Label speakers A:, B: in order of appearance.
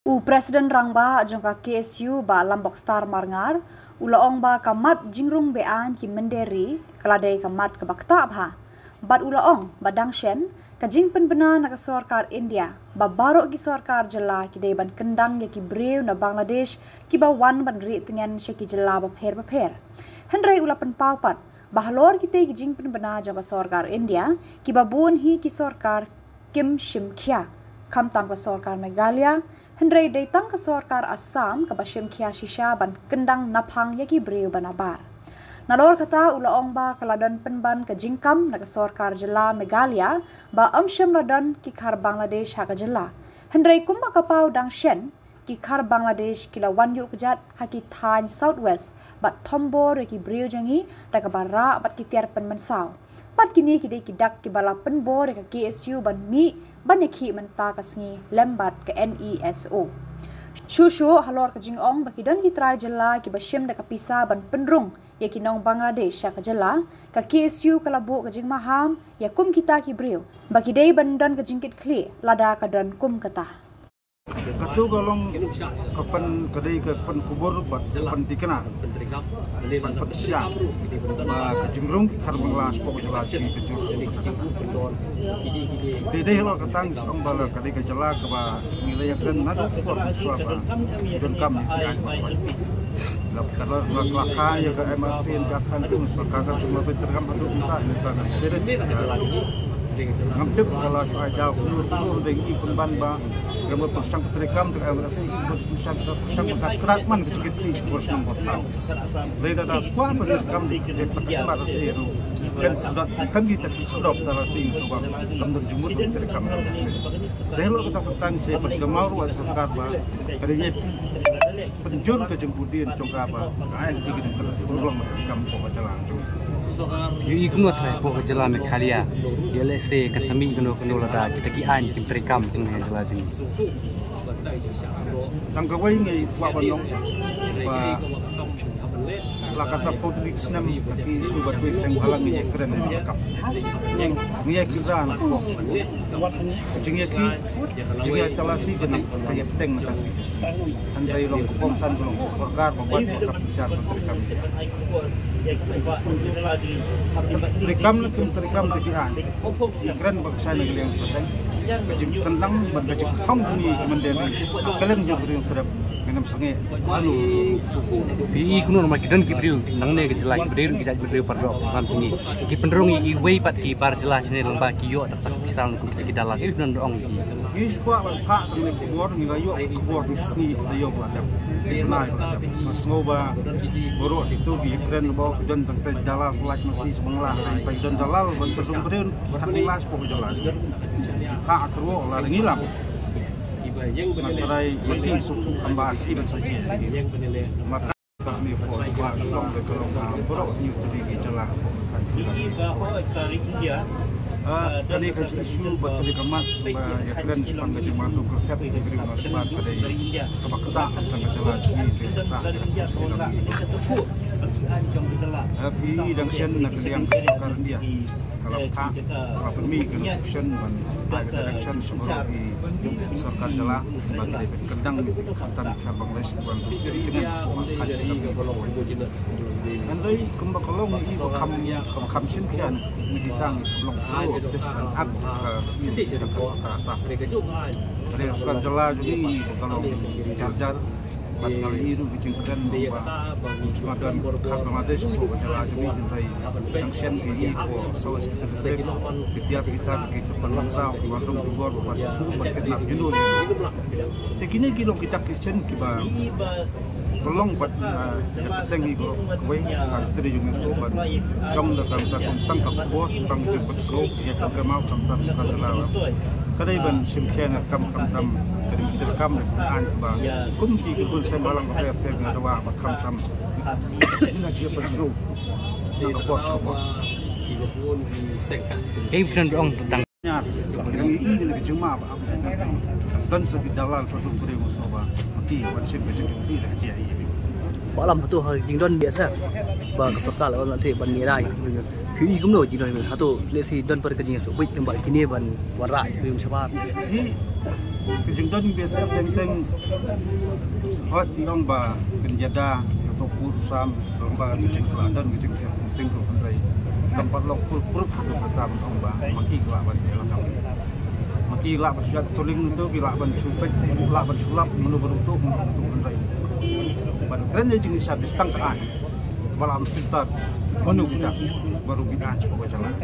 A: Presiden Rangba jongka KSU ba Lambok Star Marngar, ulaong ba kamat jingrung bean ki menderi, keladai kamat kebakta abha. Bat ulaong ba dangshen, kajing penbena na kasorkar India, ba barok ki sorkar jela ki ban kendang ya ki breu na Bangladesh, ki ba wan ban ri tengen syaki jela ba pher. Hendrai ulapan paupat, bahalor kita ki jing penbena jongka sorkar India, ki ba bun hi ki sorkar Kim Shim Kya, kam tam ka sorkar Meghalaya, Hendrai datang ke sorkar Assam ke Bashim Kia Shisha ban kendang naphang yaki breu banabar. Nador kata ulaong ba kaladan penban ke jingkam na ke sorkar jela Meghalaya ba amsyam ladan kikar Bangladesh ha ke jela. Hendrai kumba kapau dang shen kikar Bangladesh kila wanyu kejat haki Thai Southwest bat tombor yaki breu jangi da ke bara bat kitiar penmensau. Pat kini kidai kidak kibala penbor yaki KSU ban mi banyak menta kasngi lembat ke NESO. Shushu halor ke jingong bakidan kitrai jela ki basyem da kapisa ban penrung ya kinong Bangladesh ya ke jela ka KSU kalabu ke jing maham ya kum kita ki breu bakidai bandan ke jingkit kli lada ka dan kum kata.
B: Katu golong kapan kedai kapan kubur bat kapan tikena ban petisya ba kejungrung karbanglas pok jelas ki kejur tidak helok ketang song bala kedai ke jela ke ba wilayah kren nadu kor suapa dan kami tian kalau laka ya ke MRC yang akan tu sekarang semua terkam hadu kita ini pada spirit ngamcep kalau soal jauh seluruh dengan ikut ban ba kamu persang terikam dengan MRC ikut persang keratman kecil di sekolah senam kota leda dah kuah berikam di pakai MRC itu kan kita sudah terasi sebab tentang jumur terikam MRC dahulu kita petang saya bergemar ruas serkar ba kerana penjur kejempudin congkak ba kain dikit tertolong terikam kok jalan
C: Yui kuno trai po jela Meghalaya ya lese kan sami kuno lada kita ki an kim trikam sing he jela jing
B: tangkawai ngai wa banong ba lakata politik senam ki subat we seng halang ni keren ni kap ni kiran jingi talasi dengan kaya teng na kasi andai long komsan long sorkar babat kap bisa terikam terikam tikian keren baksa negeri yang persen jing tentang berbagai kaum ni mendeli kalian juga yang terap minum sungai anu
C: bi kuno ma kidan ki briu nang ne ke jela ki briu ki jaj briu pardo sam tingi ki penderung ki wei pat ki bar jelas ne lomba ki yo tak pisang ku ki dalang ki non ong
B: ki spa pa ni kubor ni layo kubor ni sni tayo badam nai masngoba boro itu bi keren bawa dan tentang dalal kelas masih semenglah dan dan dalal ban berumbrun kan kelas pokok jalan hak terwo la ngilang materai mati suku kambal hiban saja maka kami pun buat long ke kelongga boro ni tadi jalan tadi kaji isu buat kali kemat ya kalian sepang kaji mantu kerja di negeri Masbat pada kebakta tentang jalan cumi tapi dangsian nak yang kesakar dia kalau tak kalau pemi construction dan direction semua di sarkar jalan bagi kendang di kata Bangladesh bukan di tengah makan andai kembang kolong itu kam simpian negitang kolong ak sedang kasar dari sarkar jalan jadi kalau jar bat kali itu bikin keren cuma dan Bangladesh ko jalan jadi dari dangsian ini ko sawas kita kita penlangsau warung jubor buat kita judul segini kilo kita kitchen kiba tolong buat sengi ko koi harus dari jumlah sobat som da kam tangkap bos tang cepet so ya kan mau tam sekali kadai ban simpian kam tam dari kam an ba kum ki gul sembalang ko pe ngadawa ba kam ina je perso na ko so ba
C: ei bukan ong tentang
B: nya yang ini lebih cuma ba dan sebi dalal satu beri musoba maki wan sim be jadi dah je ai
D: bỏ làm tu hơi chính đơn biasa và cái số là orang nanti ban nilai khi cũng nổi chính đơn satu lesi đơn per kerja yang subik yang baik ini ban warai belum sabar
B: kejengdan biasa tentang hot yang ba kenjada atau kurusam lomba kejeng dan kejeng singkro kendai tempat lokal proof itu pertama lomba maki gua ban elakam maki lak bersiap tuling itu bila ban supek lak ban sulap menu berutuh untuk kendai ban trennya jenis sadis tangkaan malam filter menu kita baru kita coba jalan